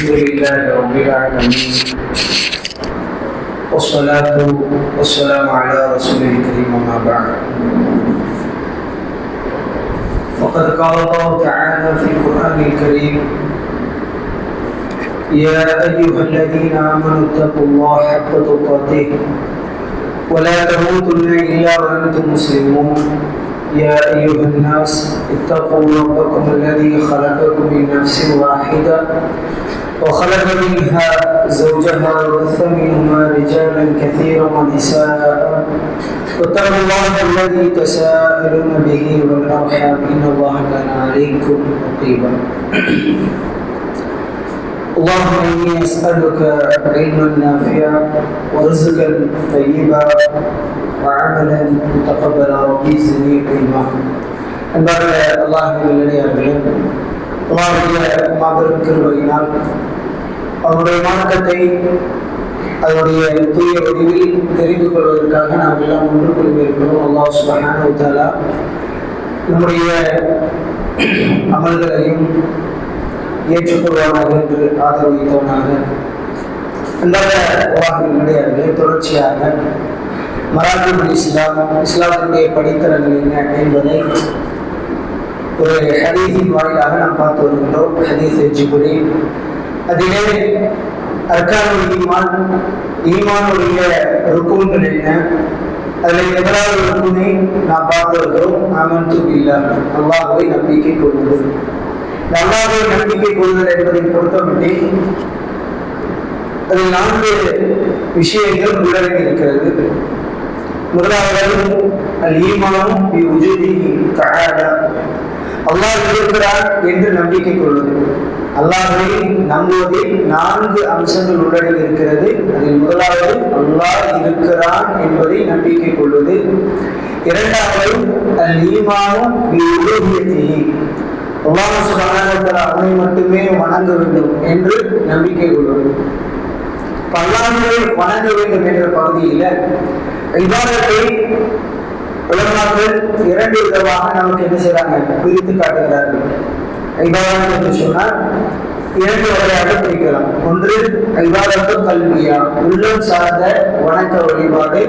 الحمد لله رب العالمين والصلاة والسلام على رسوله الكريم أما بعد وقد قال الله تعالى في القرآن الكريم يا أيها الذين آمنوا اتقوا الله حق تقاته ولا تموتن إلا وأنتم مسلمون يا أيها الناس اتقوا ربكم الذي خلقكم من نفس واحدة وخلق منها زوجها وبث منهما رجالا كثيرا ونساء واتقوا الله الذي تساءلون به والأرحام إن الله كان عليكم رقيبا اللهم إني أسألك علما نافعا ورزقا طيبا وعملا متقبلا ربي زدني علما. அன்பார்ந்த அல்லாஹ்வின் நல்லடியார்களே, அல்லாஹ்வுடைய மாபெரும் கிருபையினால் அவருடைய மார்க்கத்தை அதனுடைய தூய வடிவில் தெரிந்து கொள்வதற்காக நாம் எல்லாம் ஒன்று கொள்விருக்கிறோம். அல்லாஹ் சுப்ஹானஹு வ தஆலா நம்முடைய அமல்களையும் ஏற்றுக்கொள்வானாக என்று ஆதரவளித்தவனாக. அன்பார்ந்த அல்லாஹ்வின் நல்லடியார்களே, தொடர்ச்சியாக மராத்திபுல் இஸ்லாத்தினுடைய படித்தரங்கள் என்ன என்பதை ஒரு ஹதீஸின் வாயிலாக நாம் பார்த்து வருகின்றோம். ஹதீஸ் ஜிப்ரீல், அதிலே அர்கானுல் ஈமான், ஈமானுடைய ருக்குன்கள் என்ன, அதில் முதலாவது ருக்குனை நாம் பார்த்து வருகிறோம். ஆமன்து பில்லாஹ், அல்லாஹ்வை நம்பிக்கை கொள்வது. அல்லாஹ்வை நம்பிக்கை கொள்வது என்பதை பொறுத்தமட்டி அதில் 4 விஷயங்கள் உள்ளடங்கி இருக்கிறது. முதலாவது அல் ஈமான் பி உஜூதிஹி தஆலா, அல்லாஹ் இருக்கிறார் என்று நம்பிக்கை கொள்வது. அல்லாஹ்வை நம்புவதில் 4 அம்சங்கள் உள்ளடங்கி இருக்கிறது. அதில் முதலாவது அல்லாஹ் இருக்கிறான் என்பதை நம்பிக்கை கொள்வது. இரண்டாவது அல் ஈமான் பி உலூஹியத்திஹி, அல்லாஹ் சுப்ஹானஹு வ தஆலா அவனை மட்டுமே வணங்க வேண்டும் என்று நம்பிக்கை கொள்வது. அல்லாஹ்வை வணங்க வேண்டும் என்ற பகுதியில் இபாதத்தை உலமாக்கள் 2 விதமாக நமக்கு என்ன செய்றாங்க, பிரித்து காட்டுகிறார்கள். இபாதத் என்று சொன்னால் 2 வகையாக பிரிக்கலாம். ஒன்று இபாதத்து கல்வியா, உள்ளம் சார்ந்த வணக்க வழிபாடு.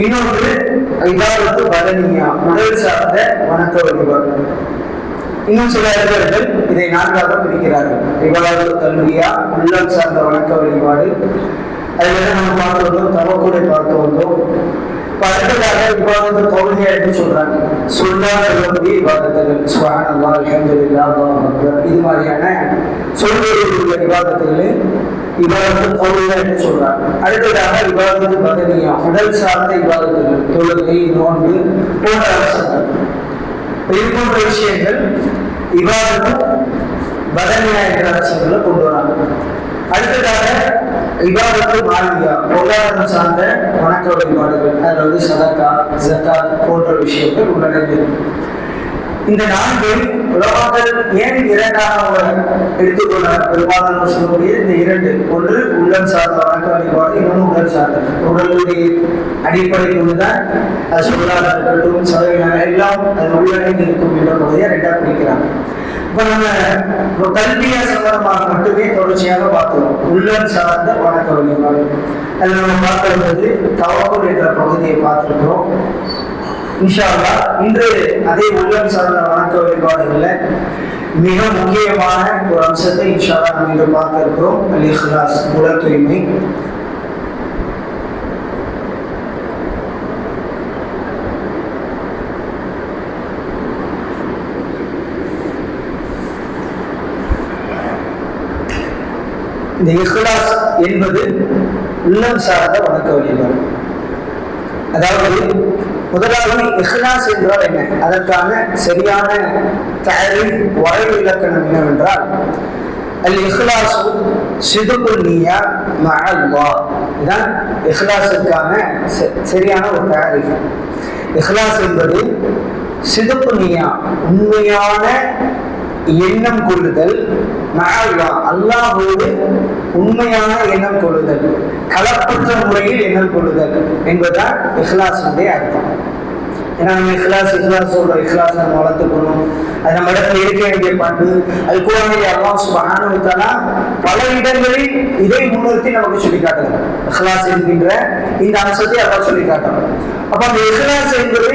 இன்னொன்று இபாதத்து பதனியா, உடல் சார்ந்த வணக்க வழிபாடு. இன்னும் சில அறிஞர்கள் இதை 4ஆக பிரிக்கிறார்கள். இபாதத்து கல்வியா, உள்ளம் சார்ந்த வணக்க வழிபாடு. அதில் நம்ம பார்த்து வந்தோம், தவக்குலை பார்த்து வந்தோம். அடுத்ததாக இபாதத்து கௌலியா என்று சொல்றாங்க. சொல்லால் சொல்லக்கூடிய இபாதத்துகள், சுப்ஹானல்லாஹ், அல்ஹம்துலில்லாஹ், அல்லாஹு அக்பர், இது மாதிரியான சொல்லுடைய இபாதத்துகளை இபாதத்து கௌலியா என்று சொல்றாங்க. அடுத்ததாக இபாதத்து பதனியா, உடல் சார்ந்த இபாதத்துகள், தொழுகை, நோன்பு போன்ற அம்சங்கள். இது போன்ற விஷயங்கள் இபாதத்து பதனியா என்ற அம்சங்களை கொண்டு வராங்க. அடுத்ததாக இபாதத்து மாலியா, பொருளாதாரம் சார்ந்த வணக்க வழிபாடுகள், அதாவது சதக்கா, ஜக்காத் போன்ற விஷயங்கள் உள்ளடங்கியது. இந்த 4 உலமாக்கள் ஏன் 2ஆக எடுத்துக்கொள்ள பெரும்பாலான சொல்லக்கூடிய இந்த 2, ஒன்று உள்ளம் சார்ந்த வணக்க வழிபாடு, இன்னொன்று உடல் சார்ந்த. உடலுடைய அடிப்படை கொண்டுதான் அது சொல்லாத இருக்கட்டும், சதவீதம் எல்லாம் அது உள்ளடங்கி இருக்கும் என்ற பகுதியை 2ஆக பிரிக்கிறாங்க. இப்ப நம்ம கல்வியா சம்பந்தமாக மட்டுமே தொடர்ச்சியாக பார்க்கிறோம். உள்ளம் சார்ந்த வணக்க வழிபாடு, அதில் நம்ம பார்க்கிறது தவக்குல் என்ற பகுதியை பார்த்திருக்கிறோம். இன்ஷா அல்லாஹ் இன்று அதே உள்ளம் சார்ந்த வணக்க வழிபாடுகள்ல மிக முக்கியமான ஒரு அம்சத்தை இன்ஷா அல்லாஹ் நம்ம இன்று பார்க்க இருக்கிறோம். அல் இஹ்லாஸ், உல தூய்மை. இந்த இஹ்லாஸ் என்பது உள்ளம் சார்ந்த வணக்க வழிபாடு. அதாவது முதலாவது இஹ்லாஸ் என்றால் என்ன, அதற்கான சரியான தஅரீஃப், வரைவு இலக்கணம் என்னவென்றால் அல் இஹ்லாஸ் சிதுகுல் நிய்யா மஅ அல்லாஹ். இதுதான் இஹ்லாஸுக்கான சரியான ஒரு தஅரீஃப். இஹ்லாஸ் என்பது சிதுகுல் நிய்யா, உண்மையான எண்ணம் கொள்ளுதல், அல்லாஹ்வோடு உண்மையான எண்ணம் கொள்ளுதல், கலப்பற்ற முறையில் எண்ணம் கொள்ளுதல் என்பதுதான் இஹ்லாஸுடைய அர்த்தம். ஏன்னா நம்ம இஹ்லாஸ் சொல்றோம், இஹ்லாஸ் நம்ம வளர்த்துக்கணும், அது நம்ம இடத்துல இருக்க வேண்டிய பண்பு. அது குர்ஆனிலே அல்லாஹ் சுப்ஹானஹு வ தஆலா பல இடங்களில் இதை முன்னிறுத்தி நமக்கு சொல்லி காட்டுகிறார். இஹ்லாஸ் என்கின்ற இந்த அம்சத்தை அல்லாஹ் சொல்லி காட்டுறார். அப்ப அந்த இஹ்லாஸ் என்பது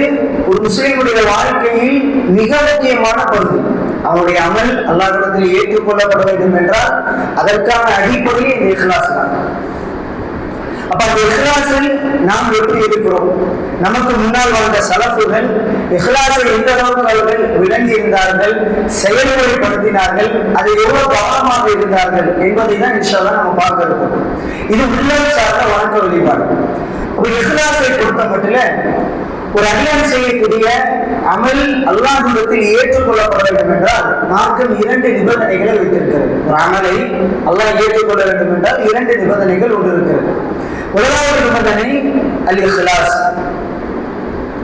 ஒரு முஸ்லிமுடைய வாழ்க்கையில் மிக முக்கியமான பகுதி. அவனுடைய அமல் அல்லாஹ்விடத்தில் ஏற்றுக்கொள்ளப்பட வேண்டும் என்றால் அதற்கான அடிப்படை இந்த இஹ்லாஸ் தான். அப்ப அந்த இஹ்லாஸில் நாம் எப்படி இருக்கிறோம்? நமக்கு முன்னால் வாழ்ந்த சலஃபுகள் இஹ்லாஸை எந்த அளவுக்கு அவர்கள் விளங்கி இருந்தார்கள், செயல்முறைப்படுத்தினார்கள், அது எவ்வளவு கவனமாக இருந்தார்கள் என்பதை தான் இன்ஷா அல்லாஹ் நம்ம பார்க்க இருக்கோம். இது உள்ளம் சார்ந்த வணக்க வழிபாடு. அப்ப இஹ்லாஸை பொறுத்த மட்டும் ஒரு அடியான் செய்யக்கூடிய அமல் அல்லாஹ்விடத்தில் ஏற்றுக்கொள்ளப்பட வேண்டும் என்றால் மார்க்கம் 2 நிபந்தனைகளை வைத்திருக்கிறது. ஒரு அமலை அல்லாஹ் ஏற்றுக்கொள்ள வேண்டும் என்றால் 2 நிபந்தனைகள் ஒன்று இருக்கிறது. முதலாவது நிபந்தனை அல் இஹ்லாஸ்,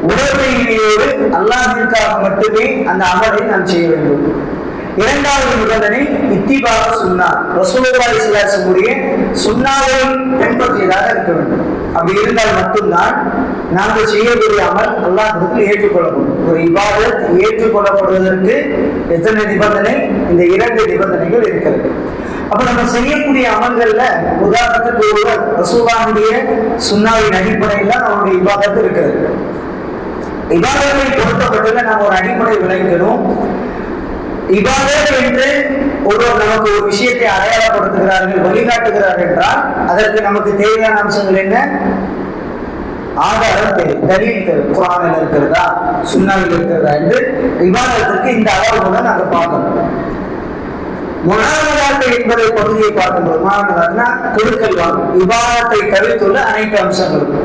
உடற்பயிற்சியோடு அல்லாஹ்விற்காக மட்டுமே அந்த அமலை நாம் செய்ய வேண்டும். இரண்டாவது நிபந்தனை இத்திபா சுன்னா, ரசூலுல்லாஹி ஸல்லல்லாஹு அலைஹி வஸல்லம் சுன்னாவை பின்பற்றியதாக இருக்க வேண்டும். அப்படி இருந்தால் மட்டும்தான் நாங்கள் செய்யக்கூடிய அமல் அல்லாஹ்விடத்தில் ஏற்றுக்கொள்ளப்படும். ஒரு இபாதத் ஏற்றுக்கொள்ளப்படுவதற்கு எத்தனை நிபந்தனை? இந்த 2 நிபந்தனைகள் இருக்கிறது. அப்ப நம்ம செய்யக்கூடிய அமல்கள்ல உதாரணத்துக்கு ஒருவர் ரசூலுல்லாஹுடைய சுன்னாவின் அடிப்படையில் நம்முடைய இபாதத் இருக்கிறது. இபாதத்தை பொறுத்தப்பட்டதுல நம்ம ஒரு அடிப்படை விளக்கணும். இபாதத் என்று ஒருவர் நமக்கு ஒரு விஷயத்தை அடையாளப்படுத்துகிறார்கள், வழிகாட்டுகிறார்கள் என்றால் அதற்கு நமக்கு தேவையான அம்சங்கள் என்ன? ஆதாரம் தேவை, தலீல் தேவை. குர்ஆனில் இருக்கிறதா, சுன்னாவில் இருக்கிறதா என்று இபாதத்திற்கு இந்த அளவுகளை நாங்கள் பார்க்கணும். முனாமதாத்து என்பதை பகுதியை பார்க்கும்போது முனாமதாத்னா கொடுக்கல் வாங்கும், இபாதத்தை தவிர்த்துள்ள அனைத்து அம்சங்களும்.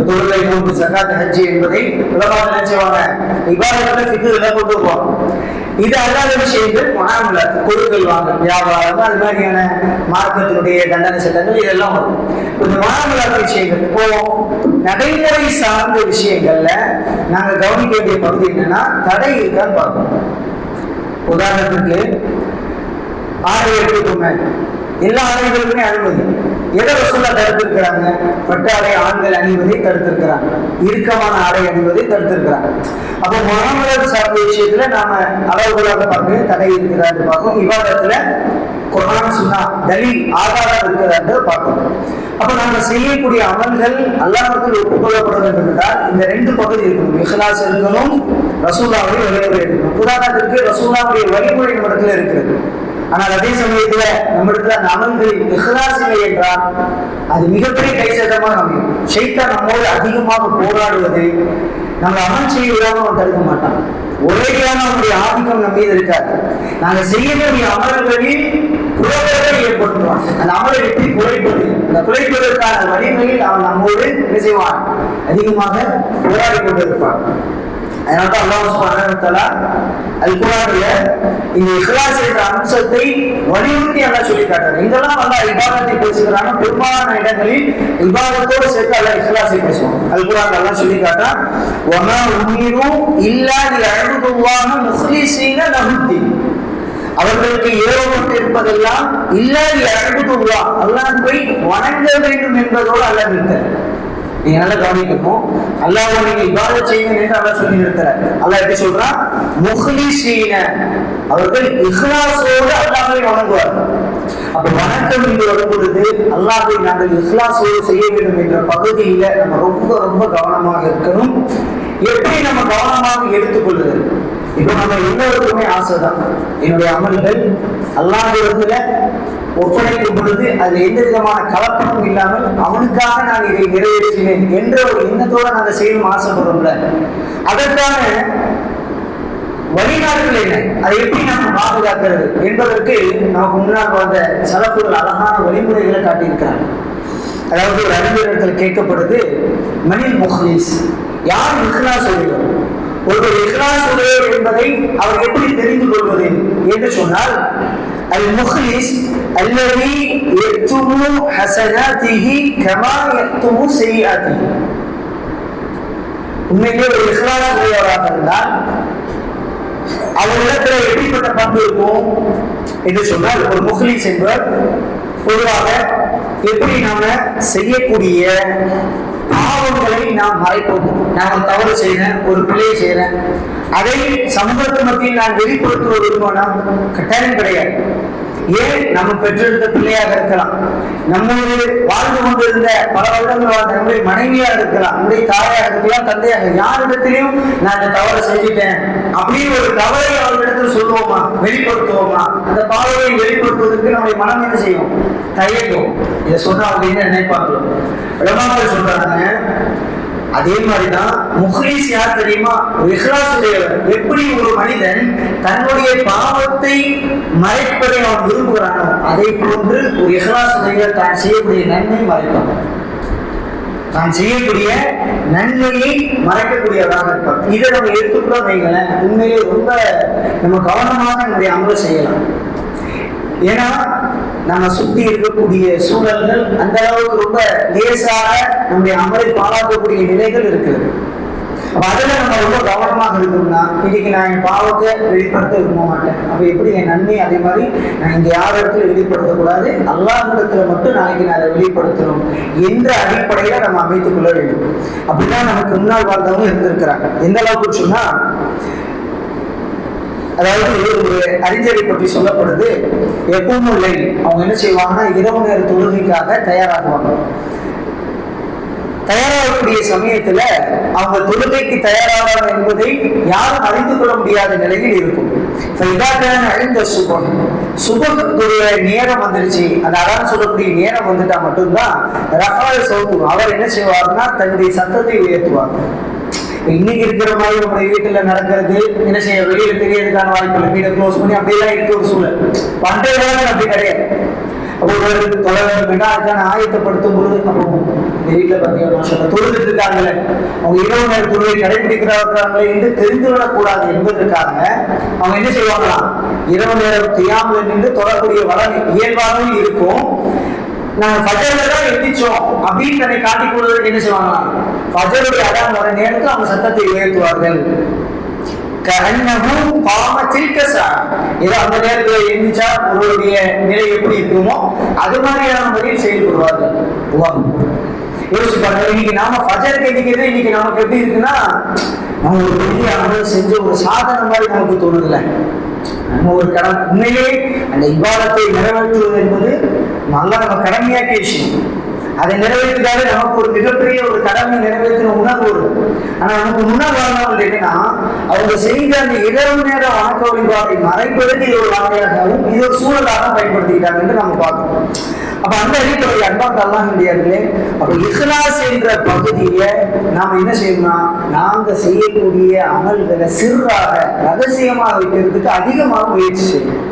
தொழுகை, நோன்பு, ஜகாத், ஹஜ் என்பதை உலகம் நினைச்சவாங்க இபாதத்துல ஃபிக்ஹ்ல கொண்டு போவாங்க. இது அல்லாத விஷயங்கள் முனாமதாத், கொடுக்கல் வாங்கல், வியாபாரம், அது மாதிரியான மார்க்கத்தினுடைய தண்டனை சட்டங்கள் இதெல்லாம் வரும். இந்த முனாமதாத் விஷயங்கள் இப்போ நடைமுறை சார்ந்த விஷயங்கள்ல நாங்க கவனிக்க வேண்டிய பகுதி என்னன்னா தடை இருக்கான்னு பார்க்கணும். உதாரணத்துக்கு ஆடை எடுத்துக்கோங்க, எல்லா ஆடைகளுக்குமே அனுமதி. எதை ரசூலுல்லாஹ் தடுத்திருக்கிறாங்க? பட்டாடை ஆண்கள் அணிவதை தடுத்திருக்கிறாங்க, இறுக்கமான ஆடை அணிவதை தடுத்திருக்கிறாங்க. அப்போ முனாமதாத் சார்ந்த விஷயத்துல நாம அளவுகளாக பார்க்க தடை இருக்கிறாரு பார்க்கணும். இபாதத்துல குர்ஆன் சுன்னா தலீல் ஆதாரம் இருக்கிறாரு பார்க்கணும். அப்ப நாம செய்யக்கூடிய அமல்கள் அல்லாஹ்வுக்கு ஒப்புக்கொள்ளப்பட வேண்டும் என்றால் இந்த 2 பகுதி இருக்கணும். இஹ்லாஸ் இருக்கணும், ரசூலுல்லாஹ்வுடைய வழிமுறை இருக்கணும். உதாரணத்திற்கு ரசூலுல்லாஹ்வுடைய வழிமுறை நம்மிடத்துல இருக்கிறது, ஆனால் அதே சமயத்துல நம்மிடத்துல அந்த அமல்களில் இஹ்லாஸ் இல்லை என்றால் அது மிகப்பெரிய கைசேதமாக அமையும். ஷைத்தான் நம்மோடு அதிகமாக போராடுவது, நம்ம அமல் செய்ய விடாம அவன் தடுக்க மாட்டான். ஒரேடியான அவனுடைய ஆதிக்கம் நம்ம மீது இருக்காது. நாங்க செய்யக்கூடிய அமல்களில் குறைகளை ஏற்படுத்துவான். அந்த அமலை எப்படி குறைப்பது, அந்த குறைப்பதற்கான வழிகளில் அவன் நம்மோடு என்ன செய்வான்? அதிகமாக போராடி கொண்டிருப்பான். அதனால அல்லாஹ் சுப்ஹானஹு வ தஆலா அல் குர்ஆன்ல இந்த இஹ்லாஸ் என்ற அம்சத்தை வலியுறுத்தி அல்லாஹ் சொல்லி காட்டுறார். இதெல்லாம் அல்லாஹ் இபாதத்தை பேசுகிறாங்க. பெரும்பாலான இடங்களில் இபாதத்தோடு சேர்த்து அல்லாஹ் இஹ்லாஸை பேசுவான். அல் குர்ஆன்ல அல்லாஹ் சொல்லி காட்டுறான், வமா உமிரு இல்லா லியஅபுதுல்லாஹ முக்லிஸீன லஹுத்தீன். அவர்களுக்கு ஏவப்பட்டிருப்பதெல்லாம் இல்லா லியஅபுதுல்லாஹ், அல்லாஹ்வை வணங்க வேண்டும் என்பதோடு அல்லாஹ் நிறுத்தர். நீங்க நல்லா கவனிக்கணும். அல்லாஹ்வை நீங்க இபாதத் செய்யுங்க என்று அல்லாஹ் சொல்லி நிறுத்துறார். அல்லாஹ் எப்படி சொல்றான்? முக்லிஸீன, அவர்கள் இஹ்லாஸோடு அல்லாஹ்வை வணங்குவார்கள். அப்ப வணக்கம் என்று வரும்பொழுது அல்லாஹ்வை நாங்கள் இஹ்லாஸோடு செய்ய வேண்டும் என்ற பகுதியில நம்ம ரொம்ப ரொம்ப கவனமாக இருக்கணும். எப்படி நம்ம கவனமாக எடுத்துக்கொள்வது? இப்ப நம்ம எல்லாருக்குமே ஆசைதான், என்னுடைய அமல்கள் அல்லாஹ்விடத்துல ஒப்படைக்கும் பொழுது அது எந்த விதமான கலப்படமும் இல்லாமல் அவனுக்காக நான் இதை நிறைவேற்றினேன் என்ற ஒரு எண்ணத்தோட நாங்கள் செய்யணும் ஆசைப்படுறோம்ல. அதற்கான வழிகாட்டுகள் என்ன, அதை எப்படி நம்ம பாதுகாக்கிறது என்பதற்கு நமக்கு முன்னால் வந்த சலப்புகள் அழகான வழிமுறைகளை காட்டியிருக்கிறாங்க. அதாவது ஒரு அறிஞர்கள் கேட்கப்படுது, மனில் முஹ்லிஸ், யார் இஹ்லாஸ் உடையவர்? ஒருவர் இஹ்லாஸ் உடையவர் என்பதை அவர் எப்படி தெரிந்து கொள்வது என்று சொன்னால், அல் முஹ்லிஸ் அல்லதி யக்துமு ஹஸனாத்திஹி கமா யக்துமு ஸய்யிஆத்திஹி. உண்மையிலே ஒரு இஹ்லாஸ் உடையவராக இருந்தால் அவரிடத்துல எப்படிப்பட்ட பண்பு இருக்கும் என்று சொன்னால், ஒரு முஹ்லிஸ் என்பவர் பொதுவாக எப்படி நாம செய்யக்கூடிய பாவங்களை நாம் மறைப்போம். நான் ஒரு தவறு செய்யறேன், ஒரு பிழையை செய்யறேன், அதை சமூகத்து மத்தியில் நான் வெளிப்படுத்துவது விரும்பினா கட்டாயம் கிடையாது. ஏன், நம்ம பெற்றெடுத்த பிள்ளையாக இருக்கலாம், நம்மளோடு வாழ்ந்து கொண்டிருந்த பல வருடங்கள் வாழ்ந்த நம்முடைய மனைவியாக இருக்கலாம், நம்முடைய தாயாக இருக்கலாம், தந்தையாக, யாரிடத்திலையும் நான் இந்த தவறு செஞ்சுட்டேன் அப்படின்னு ஒரு தவறை அவர்களிடத்தில் சொல்லுவோமா, வெளிப்படுத்துவோமா? அந்த பாவத்தை வெளிப்படுத்துவதற்கு நம்முடைய மனம் என்ன செய்யும்? தயங்கும். இதை சொன்னா அவங்க என்ன நினைப்பாங்களோ. உலமாக்கள் சொல்றாங்க, அதே மாதிரிதான் முஹ்லிஸ் யார் தெரியுமா? இஹ்லாஸ் உடையவர். எப்படி ஒரு மனிதன் தன்னுடைய பாவத்தை மறைப்பதை அவன் விரும்புகிறானோ அதே போன்று ஒரு இஹ்லாஸ் உடையவர் தான் செய்யக்கூடிய நன்மையை மறைப்பான். தான் செய்யக்கூடிய நன்மையை மறைக்கக்கூடியவராக இருப்பார். இதை நம்ம எடுத்துக்கூட வைங்களேன், உண்மையிலே ரொம்ப நம்ம கவனமாக நம்முடைய அமலை செய்யலாம். ஏன்னா நம்ம சுத்தி இருக்கக்கூடிய சூழல்கள் அந்த அளவுக்கு ரொம்ப லேசாக நம்முடைய அமலை பாழாக்கக்கூடிய நிலைகள் இருக்குது. அப்ப அதுல நம்ம ரொம்ப கவனமாக இருக்கணும்னா, இன்னைக்கு நான் என் பாவத்தை வெளிப்படுத்த விரும்ப மாட்டேன், அப்ப எப்படி என் நன்மை அதே மாதிரி நான் இங்க யார் இடத்துல வெளிப்படுத்தக்கூடாது, அல்லாஹ்விடத்துல மட்டும் நாளைக்கு நான் அதை வெளிப்படுத்தணும் என்ற அடிப்படையில நம்ம அமைத்துக் கொள்ள வேண்டும். அப்படிதான் நமக்கு முன்னாள் வாழ்ந்தவங்க இருந்திருக்கிறாங்க. எந்த அளவுக்கு சொன்னா, அதாவது ஒரு அறிஞரை பற்றி சொல்லப்படுது, எப்பவும் இல்லை அவங்க என்ன செய்வாங்கன்னா இரவு நேர தொழுகைக்காக தயாராகுவாங்க. தயாராகக்கூடிய சமயத்துல அவங்க தொழுகைக்கு தயாராக என்பதை யாரும் அறிந்து கொள்ள முடியாத நிலையில் இருக்கும். அழிந்த சுபத்துடைய நேரம் வந்துருச்சு, அந்த அதான் சொல்லக்கூடிய நேரம் வந்துட்டா மட்டும்தான் ரஃபால் சௌத்து அவர் என்ன செய்வார்னா தன்னுடைய சத்தத்தை உயர்த்துவார். இன்னைக்கு இருக்கிற மாதிரி நம்முடைய வீட்டுல நடக்கிறது என்ன செய்ய, வெளியில தெரியறதுக்கான வாய்ப்பு இல்லை, வீட்டை க்ளோஸ் பண்ணி அப்படியெல்லாம் இருக்க ஒரு சூழல். பண்டைய காலம் அப்படி கிடையாது. அப்போ ஒரு தொலைவேண்டா அதுக்கான ஆயத்தப்படுத்தும் பொழுது அப்போ இந்த வீட்டுல பார்த்தீங்கன்னா தொழுதுட்டு இருக்காங்களே, அவங்க இரவு நேர தொழுவை கடைபிடிக்கிறாங்களே என்று தெரிந்து விடக்கூடாது என்பதற்காக அவங்க என்ன செய்வாங்களாம், இரவு நேரம் தெரியாமல் நின்று தொழக்கூடிய வளம் இயல்பாகவே இருக்கும். நாங்க ஃபஜர்ல தான் எந்திரிச்சோம் அப்படின்னு தன்னை காட்டிக் கொள்வதற்கு என்ன செய்வாங்க, ஃபஜருடைய அதான் வர நேரத்தில் அவங்க சத்தத்தை உயர்த்துவார்கள். ஏதோ அந்த நேரத்தில் எந்திரிச்சா ஒருவருடைய நிலை எப்படி இருக்குமோ அது மாதிரியான முறையில் செயல்படுவார்கள். யோசிச்சு பாருங்க, இன்னைக்கு நாம ஃபஜருக்கு எந்திரிக்கிறது இன்னைக்கு நமக்கு எப்படி இருக்குன்னா, நம்ம ஒரு பெரிய அமல் செஞ்ச ஒரு சாதனை மாதிரி நமக்கு தோணுதுல. நம்ம ஒரு கடமை, உண்மையிலே அந்த இபாதத்தை நிறைவேற்றுவது என்பது நல்லா நம்ம கடமையாக்கிய விஷயம். அதை நிறைவேற்றினாலே நமக்கு ஒரு மிகப்பெரிய ஒரு கடமை நிறைவேற்றின உணர்வு வரும். ஆனா நமக்கு முன்னாள் வாழ்ந்தவங்க என்னன்னா, அவங்க செய்த அந்த இரவு நேர வணக்க வழிபாட்டை மறைப்பதற்கு இது ஒரு வார்த்தையாகவும் இது ஒரு சூழலாக பயன்படுத்திக்கிட்டாங்க என்று நம்ம பார்க்கணும். அப்ப அந்த அடிப்படையில் அன்பார்ந்த அல்லாஹ்விலே அப்ப இஹ்லாஸ் என்ற பகுதியை நாம என்ன செய்யணும்னா, நாங்க செய்யக்கூடிய அமல்களை சிறாக ரகசியமாக வைக்கிறதுக்கு அதிகமாக முயற்சி செய்யணும்.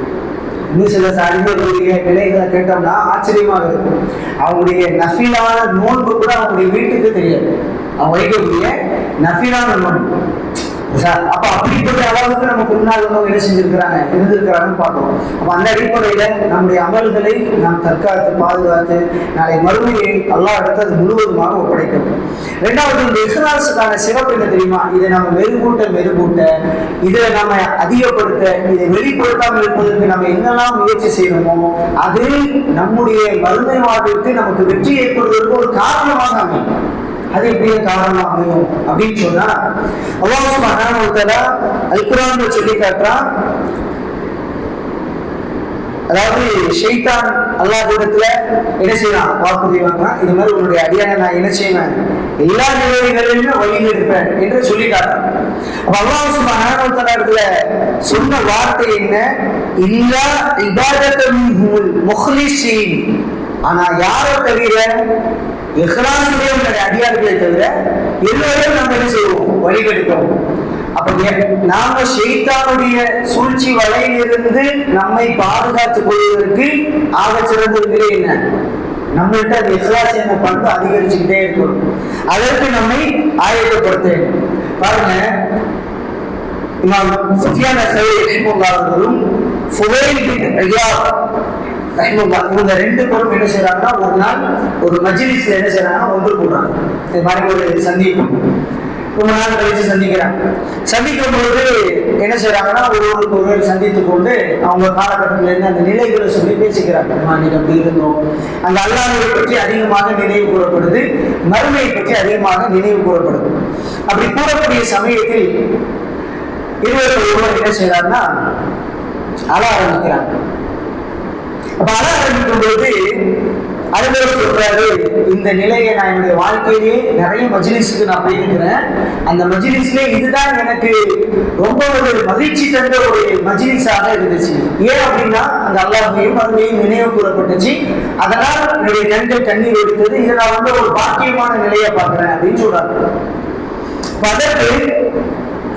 இன்னும் சில அறிஞர்களுடைய நிலைகளை கேட்டோம்னா ஆச்சரியமாக இருக்கும். அவங்களுடைய நஃபிலான நோன்பு கூட அவங்களுடைய வீட்டுக்கு தெரியாது, அவங்க வைக்கக்கூடிய நஃபிலான நோன்பு. அப்ப அப்படிப்பட்ட அளவுக்கு நமக்கு முன்னால் என்ன செஞ்சிருக்கிறாங்க, இருந்திருக்கிறாங்கன்னு பார்க்கணும். அப்ப அந்த அடிப்படையில நம்முடைய அமல்களை நாம் தற்காத்து பாதுகாத்து நாளை மறுமையை அல்லாஹ் இடத்துல அது முழுவதுமாக ஒப்படைக்கணும். ரெண்டாவது, இந்த இஹ்லாஸுக்கான சிறப்பு என்ன தெரியுமா? இதை நம்ம மெருகூட்ட இதை நம்ம அதிகப்படுத்த, இதை வெளிப்படுத்தாமல் இருப்பதற்கு நம்ம என்னெல்லாம் முயற்சி செய்யணுமோ அது நம்முடைய மறுமை வாழ்விற்கு நமக்கு வெற்றி ஏற்படுவதற்கு ஒரு காரணமாக அமையும். அது எப்படியே காரணமா அமையும் அப்படின்னு சொன்னா, அல்லாஹ் சுப்ஹானஹு வ தஆலா அல் குர்ஆன்ல சொல்லி காட்டுறான். அதாவது ஷைத்தான் அல்லாஹ்விடத்துல என்ன செய்யலாம், வாக்குறுதி வாங்குறான், இது மாதிரி உன்னுடைய அடியான நான் என்ன செய்வேன், எல்லா நிலைகளிலும் வழியில் இருப்பேன் என்று சொல்லி காட்டுறான். அப்ப அல்லாஹ் சுப்ஹானஹு வ தஆலா இடத்துல சொன்ன வார்த்தை என்ன, இல்லா இபாதத்துல் முஹ்லிஸீன். ஆனா யாரை தவிர, இஹ்லாஸுடைய அடியார்களை தவிர எல்லோரும் நம்ம என்ன செய்வோம், வழிகெடுப்போம். அப்ப நாம ஷைத்தானுடைய சூழ்ச்சி வலையிலிருந்து நம்மை பாதுகாத்துக் கொள்வதற்கு ஆக சிறந்த நிலை என்ன, நம்மள்கிட்ட அந்த இஹ்லாஸ் என்ற பண்பு அதிகரிச்சுக்கிட்டே இருக்கணும். அதற்கு நம்மை ஆயத்தப்படுத்த வேண்டும். பாருங்க, இமாம் சுஃபியான் அஸ்-ஸௌரி ரஹ்மத்துல்லாஹி அவர்களும் ஃபுதைல் பின் இயாத் ரஹ்மத்துல்லாஹி இவங்க ரெண்டு பேரும் என்ன செய்யறாங்கன்னா, ஒரு நாள் ஒரு மஜ்லிஸ்ல என்ன செய்யறாங்கன்னா ஒன்று கூடுறாங்க. இது மாதிரி ஒரு சந்திப்பு ரொம்ப நாள் கழிச்சு சந்திக்கிறாங்க. சந்திக்கும் பொழுது என்ன செய்யறாங்கன்னா ஒருவருக்கு ஒருவர் சந்தித்து கொண்டு அவங்க காலகட்டத்தில் இருந்து அந்த நிலைகளை சொல்லி பேசிக்கிறாங்க. நான் அப்படி இருந்தோம். அந்த அல்லாஹ்வை பற்றி அதிகமாக நினைவு கூறப்படுது, மறுமையை பற்றி அதிகமாக நினைவு கூறப்படுது. அப்படி கூறக்கூடிய சமயத்தில் ஒருவர் என்ன செய்யறாருன்னா அழ ஆரம்பிக்கிறாங்க. அப்ப அழ ஆரம்பிக்கும் பொழுது அலுவலர் சொல்றாரு, இந்த நிலையை நான் என்னுடைய வாழ்க்கையிலேயே நிறைய மஜ்லிஸுக்கு நான் போயிருக்கிறேன். அந்த மஜ்லிஸ்ல இதுதான் எனக்கு ரொம்ப ஒரு மகிழ்ச்சி தந்த ஒரு மஜ்லிஸாக இருந்துச்சு. ஏன் அப்படின்னா அந்த அல்லாஹ்வையும் மறுமையும் நினைவு கூறப்பட்டுச்சு. அதனால் என்னுடைய கண்கள் கண்ணீர் எடுத்தது. இதை நான் வந்து ஒரு பாக்கியமான நிலையை பார்க்கிறேன் அப்படின்னு சொல்றாங்க. அதற்கு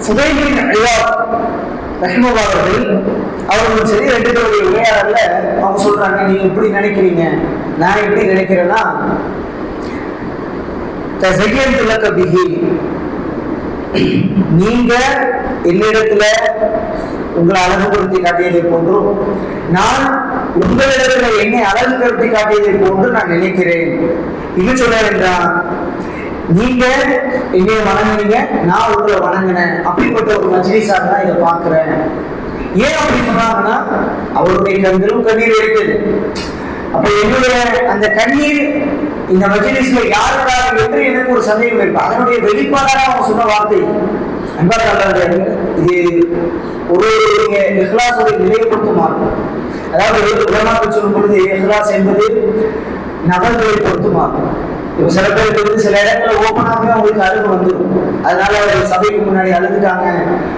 ஃபுதைல் பின் இயாத் ரஹ்மத்துல்லாஹி அவர்கள் அவர்களும் சரி ரெண்டு பேருடைய உரையாடல அவங்க சொல்றாங்க, நீங்க எப்படி நினைக்கிறீங்க, நான் எப்படி நினைக்கிறேன்னா நீங்க என்னிடத்துல உங்களை அழகுபடுத்தி காட்டியதை போன்றும் நான் உங்களிடத்துல என்னை அழகுபடுத்தி காட்டியதை போன்று நான் நினைக்கிறேன். இது சொல்ல வேண்டாம், நீங்க என்னைய வணங்குனீங்க, நான் உங்களை வணங்கினேன். அப்படிப்பட்ட ஒரு மஜ்லிஸாக தான் இதை பார்க்கிறேன். ஏன் அப்படி சொன்னாங்கன்னா அவருடைய கண்களும் கண்ணீர் இருக்குது. அப்ப என்னுடைய அந்த கண்ணீர் இந்த மஜ்லிஸ்ல யாருக்காக என்று எனக்கு ஒரு சந்தேகம் இருக்கு. அதனுடைய வெளிப்பாடாக அவங்க சொன்ன வார்த்தை அன்பாக இது ஒரு இஹ்லாஸுடைய நிலைப்படுத்துமா. அதாவது உலமாக்கள் சொல்லும் பொழுது இஹ்லாஸ் என்பது நபர்களை பொறுத்துமாகும். இப்போ சில பேருக்கு வந்து சில இடத்துல ஓப்பனாகவே அவங்களுக்கு அழுகு வந்துடும். அதனால அவர் சபைக்கு முன்னாடி அழுதுட்டாங்க,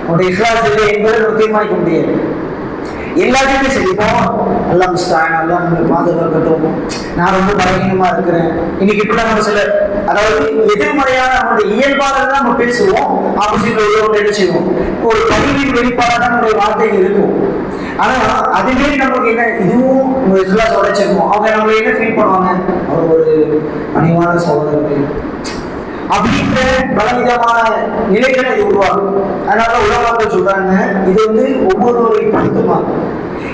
அவருடைய இஹ்லாஸ் இல்லை என்பதை நம்ம தீர்மானிக்க முடியாது. எல்லாத்தையுமே செய்வோம், எல்லாம் முஸ்தாயன் எல்லாம் நம்மளை பாதுகாக்கட்டும், நான் ரொம்ப பலகீனமா இருக்கிறேன். இன்னைக்கு இப்படிலாம் நம்ம சில அதாவது எதிர்மறையான நம்மளுடைய இயல்பாக தான் நம்ம பேசுவோம். ஆப்போசிட்ல உள்ளவங்க என்ன செய்வோம், ஒரு கல்வியின் வெளிப்பாடாக தான் நம்மளுடைய வார்த்தைகள் இருக்கும். ஆனா அதுவே நமக்கு என்ன, இதுவும் இஸ்லாஸ் உடைச்சிருக்கோம். அவங்க நம்மள என்ன ஃபீல் பண்ணுவாங்க, அவர் ஒரு பணிவான சகோதரர்கள் அப்படின்ற பலவிதமான நிலைகளை இது உருவாகும். அதனால உலகங்கள் சொல்றாங்க, இது வந்து ஒவ்வொருவரையும் பொறுத்துமா.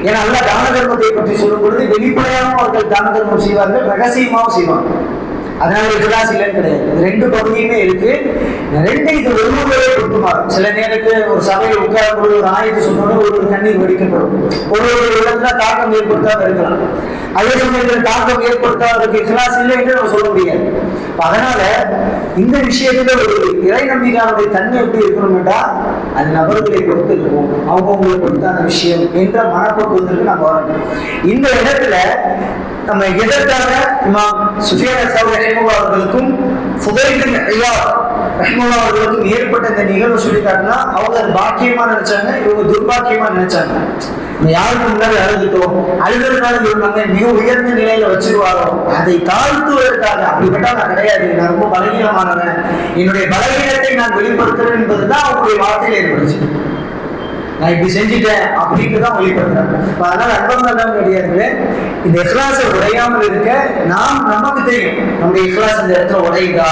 ஏன்னா அல்ல தான தர்மத்தை பற்றி சொல்லும் பொழுது வெளிப்படையாகவும் அவர்கள் தான தர்மம் செய்வார்கள், ரகசியமாகவும் செய்வாங்க. அதனால இஹ்லாஸ் இல்லைன்னு கிடையாது. இது ரெண்டு பகுதியுமே இருக்கு. ரெண்டு இது ஒருவரே பொறுத்துமாறும். சில நேரத்தில் ஒரு சபையில் உட்காரும் பொழுது ஒரு ஆயத்தை சொன்னோட ஒரு கண்ணீர் வெடிக்கப்படும். ஒரு இடத்துல தாக்கம் ஏற்படுத்தாம இருக்கலாம். அதே சமயத்தில் தாக்கம் ஏற்படுத்தாதற்கு இஹ்லாஸ் இல்லை என்று நம்ம சொல்ல முடியாது. அதனால இந்த விஷயத்துல ஒரு இறை நம்பிக்கையானுடைய தன்மை எப்படி இருக்கணும்டா, அது நபர்களை பொறுத்து இருக்கும், அவங்கவுங்களை பொறுத்தான விஷயம் என்ற மனப்பக்குவத்திற்கு நம்ம வரணும். இந்த இடத்துல நம்ம எதற்காக இமாம் சுஃபியான் அஸ்-சௌரி ரஹ்மத்துல்லாஹி அவர்களுக்கும் ஃபுதைல் பின் இயாத் ரஹ்மத்துல்லாஹி அவர்களுக்கும் ஏற்பட்ட இந்த நிகழ்வு சொல்லிட்டாங்கன்னா அவங்க பாக்கியமா நினைச்சாங்க, இவங்க துர்பாக்கியமா நினைச்சாங்க. யாருக்கு முன்னாடி அழுதுட்டோம், அழுதுறதுனால இவங்க மிக உயர்ந்த நிலையில வச்சிருவாரோ அதை தாழ்த்துவதற்காக. அப்படிப்பட்ட நான் கிடையாது, நான் ரொம்ப பலகீனமானவன், என்னுடைய பலகீனத்தை நான் வெளிப்படுத்துறேன் என்பதுதான் அவங்களுடைய வார்த்தையில் ஏற்படுச்சு. நான் இப்படி செஞ்சுட்டேன் அப்படின்னு தான் வெளிப்படுத்துறாங்க. அதனால அன்பர்கள் கிடையாதுங்களே, இந்த இஹ்லாஸை உடையாமல் இருக்க நமக்கு தெரியும் நம்முடைய இஹ்லாஸ் இந்த இடத்துல உடையுதா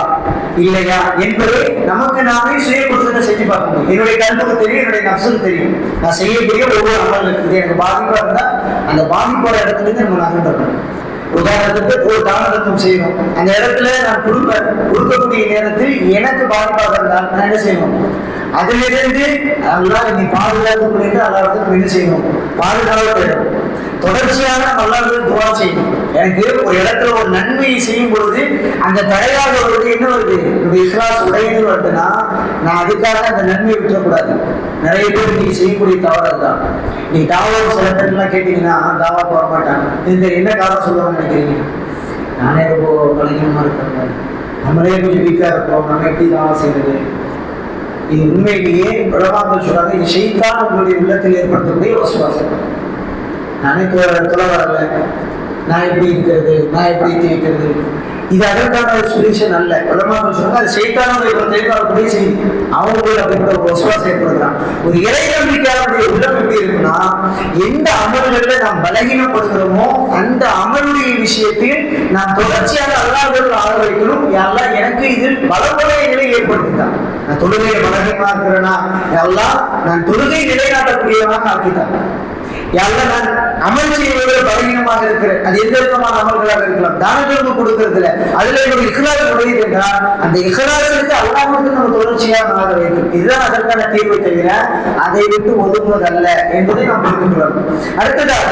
இல்லையா என்பதை நமக்கு நாமே சுய பரிசோதனை செஞ்சு பார்க்க முடியும். என்னுடைய கல்விக்கு தெரியும், என்னுடைய நப்சுக்கு தெரியும். நான் செய்யக்கூடிய ஒவ்வொரு அமல்களுக்கு எனக்கு பாதிப்பா இருந்தா அந்த பாதிப்போட இடத்துல இருந்து நம்ம நகர்ந்துடணும். உதாரணத்துக்கு ஒரு தான தர்மம் செய்யணும், அந்த இடத்துல நான் கொடுக்கக்கூடிய நேரத்தில் எனக்கு பாதிப்பாக இருந்தால் நான் என்ன செய்யணும், அதிலிருந்து அல்லாஹ் நீ பாதுகாக்கக்கூடிய அல்லாஹ்வுக்கு என்ன செய்யணும், பாதுகாக்க வேண்டும். தொடர்ச்சியான அல்லாஹ்வுக்கு துஆ செய்யணும். எனக்கு ஒரு இடத்துல ஒரு நன்மையை செய்யும் பொழுது அந்த தடையாக வருவது என்ன வருது, என்னுடைய இஹ்லாஸ் உடையது வருதுன்னா நான் அதுக்காக அந்த நன்மையை விட்டுறக்கூடாது. நிறைய பேர் நீங்க செய்யக்கூடிய தவறு தான். நீ தாவா சில பேர்லாம் கேட்டீங்கன்னா தாவா போக மாட்டாங்க. இந்த என்ன காரணம் சொல்லுவாங்க நினைக்கிறீங்க, நானே ரொம்ப பலகீனமா இருக்கிறேன், நம்மளே கொஞ்சம் வீக்கா இருக்கோம், நம்ம எப்படி தாவா செய்யறது. இது உண்மையிலேயே உலமாக்கள் சொல்றாங்க, இது ஷைத்தான் உங்களுடைய உள்ளத்தில் ஏற்படுத்தக்கூடிய வசுவாசம். நானே தொலை வரல, நான் எப்படி இருக்கிறது, நான் எப்படி வைக்கிறது, இது அதற்கான சொல்யூஷன் அல்ல. உலமாக்கள் சொல்றாங்க அது ஷைத்தானுடைய வரக்கூடிய செய்தி. அவங்களுக்கு அப்படின்ற ஒரு வசுவாசம் ஏற்படுறான். ஒரு இறை நம்பிக்கையாளருடைய உள்ளம் எப்படி இருக்குன்னா, எந்த அமல்கள்ல நாம் பலகீனப்படுகிறோமோ அந்த அமலுடைய விஷயத்தில் நான் தொடர்ச்சியாக அல்லாஹ்வுக்கு ஆக வைக்கணும். அல்லாஹ் எனக்கு இதில் பலமுறைய நிலை ஏற்படுத்திட்டான். நான் தொழுகையை பலகீனமா இருக்கிறேன்னா அல்லாஹ் நான் தொழுகை நிலைநாட்டக்கூடியவனாக ஆக்கிட்டான். யாரெல்லாம் நான் அமல் செய்வதில் பலகீனமாக இருக்கிறேன், அது எந்த விதமான அமல்களாக இருக்கலாம், தானங்களுக்கு கொடுக்கறதுல அதுல ஒரு இஹ்லாஸ் உடையது என்றால் அந்த இஹ்லாஸுக்கு அல்லாஹ்வுக்கு நம்ம தொடர்ச்சியாக ஆக வேண்டும். இதுதான் அதற்கான தீர்வை தவிர அதை விட்டு ஒதுங்குவதல்ல என்பதை நாம் புரிந்து கொள்ளணும். அடுத்ததாக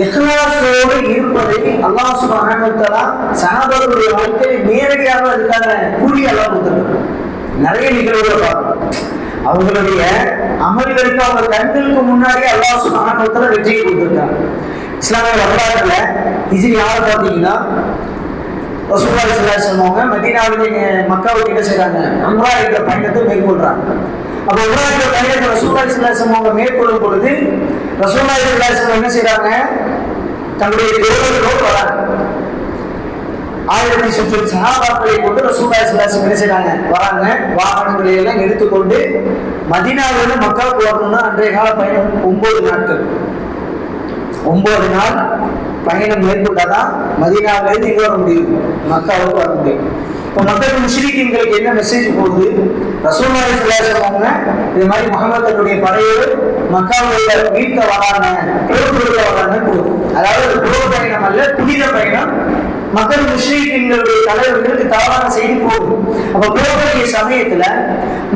இஹ்லாஸோடு இருப்பதை அல்லாஹ் சுப்ஹானஹு வ தஆலா சஹாபாக்களுடைய வாழ்க்கையில் நேரடியாக அதுக்கான கூலி அல்லாஹ் கொடுத்திருக்கிறார். நிறைய நிகழ்வுகளை பார்க்கணும். அவங்களுடைய அமல்களுக்கு அவங்க கண்களுக்கு முன்னாடி அல்லாஹ் சுப்ஹானஹு வ தஆலா வெற்றியை கொடுத்திருக்காங்க. இஸ்லாமிய வரலாற்றுல ஹிஜ்ரி 6 பார்த்தீங்கன்னா ரசூலுல்லாஹி ஸல்லல்லாஹு அலைஹி வஸல்லம் மதீனாவிலே மக்காவுக்கு என்ன செய்றாங்க, உம்ரா என்ற பயணத்தை மேற்கொள்றாங்க. அப்ப உம்ரா என்ற பயணத்தை ரசூலுல்லாஹி ஸல்லல்லாஹு அலைஹி வஸல்லம் மேற்கொள்ளும் பொழுது ரசூலுல்லாஹி ஸல்லல்லாஹு அலைஹி வஸல்லம் என்ன செய்றாங்க, தங்களுடைய தோழர்களோடு வராங்க. 1000 சுற்று சஹாபாக்களை கொண்டு ரசூலுல்லாஹி ஸல்லல்லாஹு அலைஹி வஸல்லம் என்ன செய்றாங்க, வராங்க. வாகனங்களை எல்லாம் எடுத்துக்கொண்டு மதீனாவிலிருந்து மக்காவுக்கு வரணும்னா அன்றைய கால பயணம் 9 நாட்கள். 9 நாள் பயணம் மேற்கொண்டாதான் மதீனாவிலிருந்து இங்க வர முடியும், மக்காவுக்கு வர முடியும். இப்போ மக்கள் முஸ்லிம்களுக்கு என்ன மெசேஜ் போகுது, ரசூலுல்லாஹி ஸல்லல்லாஹு அலைஹி வஸல்லம் இது மாதிரி முஹம்மதுடைய படையோடு மக்காவுடைய வீட்டை வராங்க, போர் வராங்க போகுது. அதாவது போர் பயணம் அல்ல, புனித பயணம். மக்கள் முஸ்லிம்களுடைய தலைவர்களுக்கு தவறான செய்தி போகும். அப்ப போகக்கூடிய சமயத்துல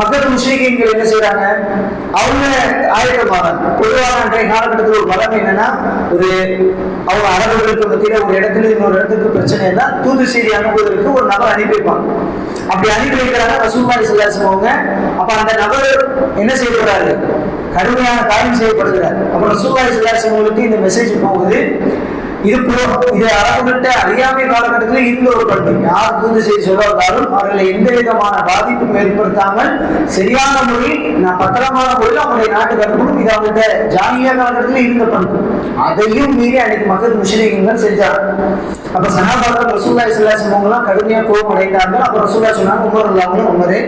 மக்கள் முஸ்லிம்கள் என்ன செய்யறாங்க, அவங்க ஆயத்தமாறாங்க. பொதுவாக அன்றைய காலகட்டத்தில் ஒரு பலம் என்னன்னா, ஒரு அவங்க அரபுகளுக்கு மத்தியில ஒரு இடத்துல இன்னொரு இடத்துக்கு பிரச்சனை இருந்தா தூது செய்தி அனுப்புவதற்கு ஒரு நபர் அனுப்பி வைப்பாங்க. அப்படி அனுப்பி வைக்கிறாங்க ரசூலுல்லாஹி ஸல்லல்லாஹு அலைஹி வஸல்லம். அப்ப அந்த நபர் என்ன செய்யப்படுறாரு, கடுமையான காரியம் செய்யப்படுகிறார். அப்ப ரசூலுல்லாஹி ஸல்லல்லாஹு அலைஹி வஸல்லம் இந்த மெசேஜ் போகுது. இது அரபுகிட்ட அறியாமை காலகட்டத்தில் இருந்த ஒரு பண்பு. யார் தூது செய்தி சொல்ல வந்தாலும் அவர்களை எந்த விதமான பாதிப்பும் ஏற்படுத்தாமல் சரியான முறையில் நான் பத்திரமான முறையில் அவங்களுடைய நாட்டுக்கு அனுப்பணும். இது அவங்கள்ட்ட ஜானியா காலகட்டத்தில் இருந்த பண்பு. அதையும் மீறி அன்னைக்கு மக்கள் முஸ்லிம்கள் செஞ்சாங்க. அப்ப சஹாபாக்கள் ரசூலுல்லாஹி ஸல்லல்லாஹு அலைஹி வஸல்லம் கடுமையா கோபம் அடைந்தார்கள். அப்ப ரசூலுல்லாஹ் சொன்னாங்க, உமர் ரலியல்லாஹு உமரே,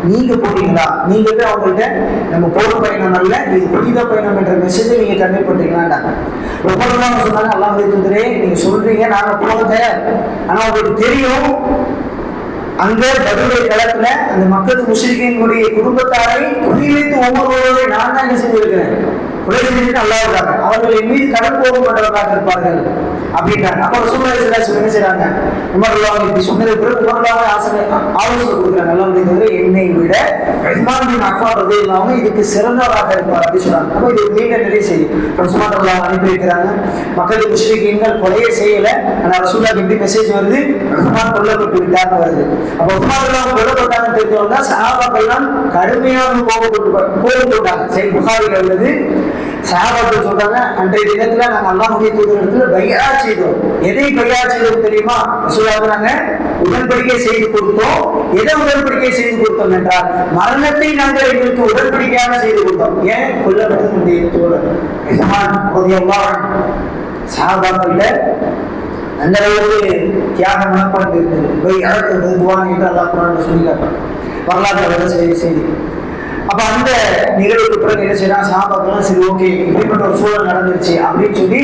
நீங்க போறீங்களா, நீங்க போய் அவங்கள்ட்ட நம்ம போர் பயணம் அல்ல, இது புனித பயணம் என்ற மெசேஜை நீங்க கன்வே பண்றீங்களாண்டாங்க. உமர் ரலியல்லாஹு சொன்னாங்க, அல்லாஹ்வுடைய தூதரே, நீங்க சொல்றீங்க, நாங்க போக தயார். ஆனா உங்களுக்கு தெரியும், அங்க பத்ருடைய களத்துல அந்த மக்கள் முஸ்லிம்களுடைய குடும்பத்தாரை குறிவைத்து ஒவ்வொருவரோட நான் தான் என்ன செஞ்சிருக்கிறேன், கொலை செஞ்சுட்டு நல்லா இருக்காங்க, அவர்கள் என் மீது கடன் கோபப்பட்டவர்களாக இருப்பார்கள் அப்படின்றாங்க. அப்ப ரசூலுல்லாஹி ஸல்லல்லாஹு அலைஹி வஸல்லம் என்ன செய்றாங்க, உமர் ரலியல்லாஹு இப்படி சொன்னது பிறகு உமர் ரலியல்லாஹு ஆலோசனை கொடுக்குறாங்க. அல்லாஹ்வுடைய என்னை விட உஸ்மான் பின் அஃபான் ரலியல்லாஹு இதுக்கு சிறந்தவராக இருப்பார் அப்படி சொல்றாங்க. அப்ப இது நீண்ட நிறைய செய்தி. உஸ்மான் ரலியல்லாஹு அனுப்பி வைக்கிறாங்க. மக்கள் முஸ்லிம்கள் கொலையை செய்யல, ஆனா ரசூலுல்லாஹி எப்படி மெசேஜ் வருது, உஸ்மான் கொல்லப்பட்டு விட்டார்னு வருது. அப்ப உஸ்மான் ரலியல்லாஹு கொல்லப்பட்டாங்கன்னு தெரிஞ்சவங்க சஹாபாக்கள்லாம் கடுமையாக கோபப்பட்டாங்க. சஹீஹ் புகாரில உள்ளது. சஹாபாக்கள் சொல்றாங்க, அன்றைய தினத்துல நாங்க அல்லாஹ்வுடைய தூதரிடத்துல பையா செய்தோம். எதை பையா செய்தோம் தெரியுமா, ரசூலுல்லாஹ் நாங்க உடன்படிக்கை செய்து கொடுத்தோம். எதை உடன்படிக்கை செய்து கொடுத்தோம் என்றால் மரணத்தை நாங்கள் எங்களுக்கு உடன்படிக்கையாக செய்து கொடுத்தோம். ஏன், கொல்லப்பட்டது தோழர் உஸ்மான் ரலியல்லாஹு அன்ஹு. சஹாபாக்கள்ல அந்த அளவுக்கு தியாக மனப்பான்மை இருந்தது. பைஅத்து ரிதுவான் என்று அல்லாஹ் குர்ஆன்ல சொல்லியிருக்கார். வரலாற்று செய்தி. அப்ப அந்த நிகழ்வுக்கு பிறகு என்ன செய்யலாம், சஹாபாக்கள் சரி ஓகே இப்படிப்பட்ட ஒரு சூழல் நடந்துருச்சு அப்படின்னு சொல்லி